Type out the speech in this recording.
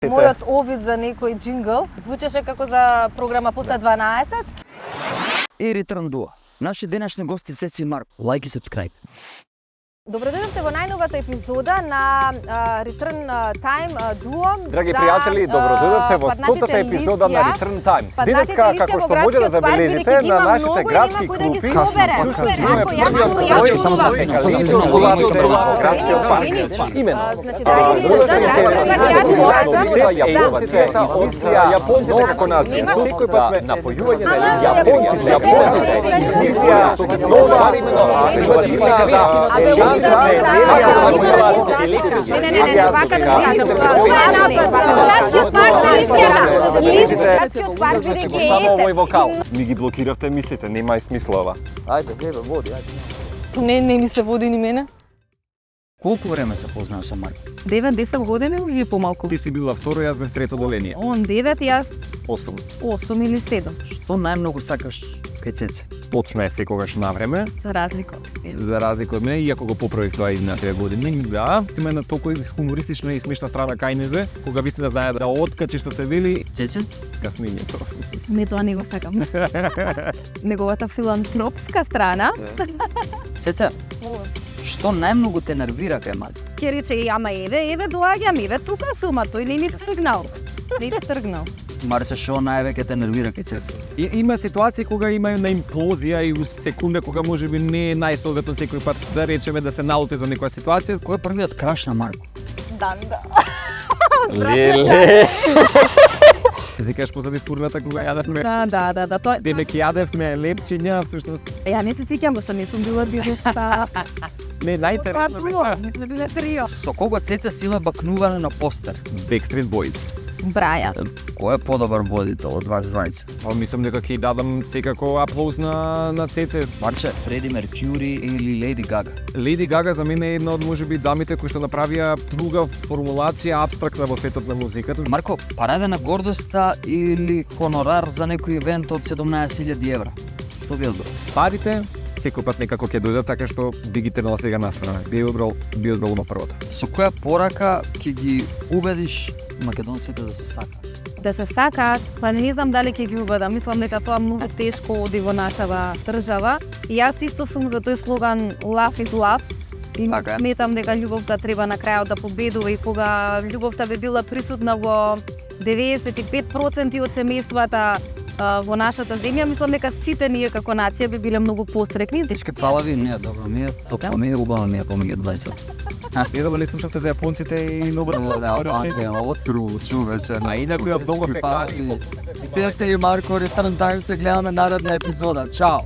Мојот обид за некој джингл звучеше како за програма после 12. И Return Duo. Наши денешни гости Цеци и Марко. Лайк и subscribe. Добре дојдовте во најновата епизода на Return Time Duo. Драги пријатели, добро дојдовте во 100-та епизода на Return Time. Денеска, како што може да забележите на нашите градски клупи, всушност имаме првиот број градскиот парк. Имено. Јапонците како нација, секој пат сме напојување на јапонците, измислија многу современо, само овој вокал. Ми ги блокиравте мислите, нема и смисла ова. Ајде, гледа, води, ајде. Не ми се води ни мене. Колку време се познаваш со Марко? 9-10 години или помалку? Ти си била второ, јас бев трето доление. Он 9, јас 8. или 7. Што најмногу сакаш кај Цеце? Почна е секогаш на време, За разлика. за разлика од мене, иако го поправих тоа и на 3 години. Да, има на толку хумористична и смешна страна кај незе, кога вистина знае да откачи што се вели Цеце? каснењето. Не, тоа не го сакам. Неговата филантропска страна. Цеце, што најмногу те нервира кај Марко? Ќе рече, ама еве доаѓам, еве тука сум, а тој не ни тргнал. Не ни тргнал. Марче, што највеќе те нервира кај Цеце? Има ситуации кога има на имплозија и у секунда кога можеби не е најсоветно секој пат да речеме да се налути за некоја ситуација. Кој е првиот краш на Марко? Данда. Леле. Ти кажеш позади фурната кога јадевме. Да, тоа. Демек јадевме лепчиња, всушност. Ја не се сеќам да не сум била директна. Не, најинтересно. Не сме биле трио. Со кого Цеце си има бакнуване на постер? Backstreet Boys. Браја. Кој е подобар водител од вас двајца? Мислам дека ќе дадам секако аплауз на Цеце. Марче, Фреди Меркјури или Леди Гага? Леди Гага за мене е една од можеби дамите кои што направија друга формулација апстрактна во светот на музиката. Марко, параде на гордоста или хонорар за некој ивент од 17.000 евра? Што би одбрал? Парите секој пат некако ќе дојдат, така што би ги тренала сега настрана. Би одбрал на првата. Со која порака ќе ги убедиш македонците да се сакаат? Да се сакаат, па не знам дали ќе ги убедам. Мислам дека тоа многу тешко оди во нашава држава. И јас исто сум за тој слоган Love is love. И Така е. сметам дека љубовта треба на крајот да победува и кога љубовта би била присутна во 95% од семејствата во нашата земја, мислам дека сите ние како нација би биле многу пострекни. Тешки палави, не е добро, ми е топла, ми е убаво, ми е помеѓу двајца. Вие да не слушавте за јапонците и много Ово тручу вече. А инаку ја многу фекали. Цеце и Марко, Return Time, се гледаме наредна епизода. Чао!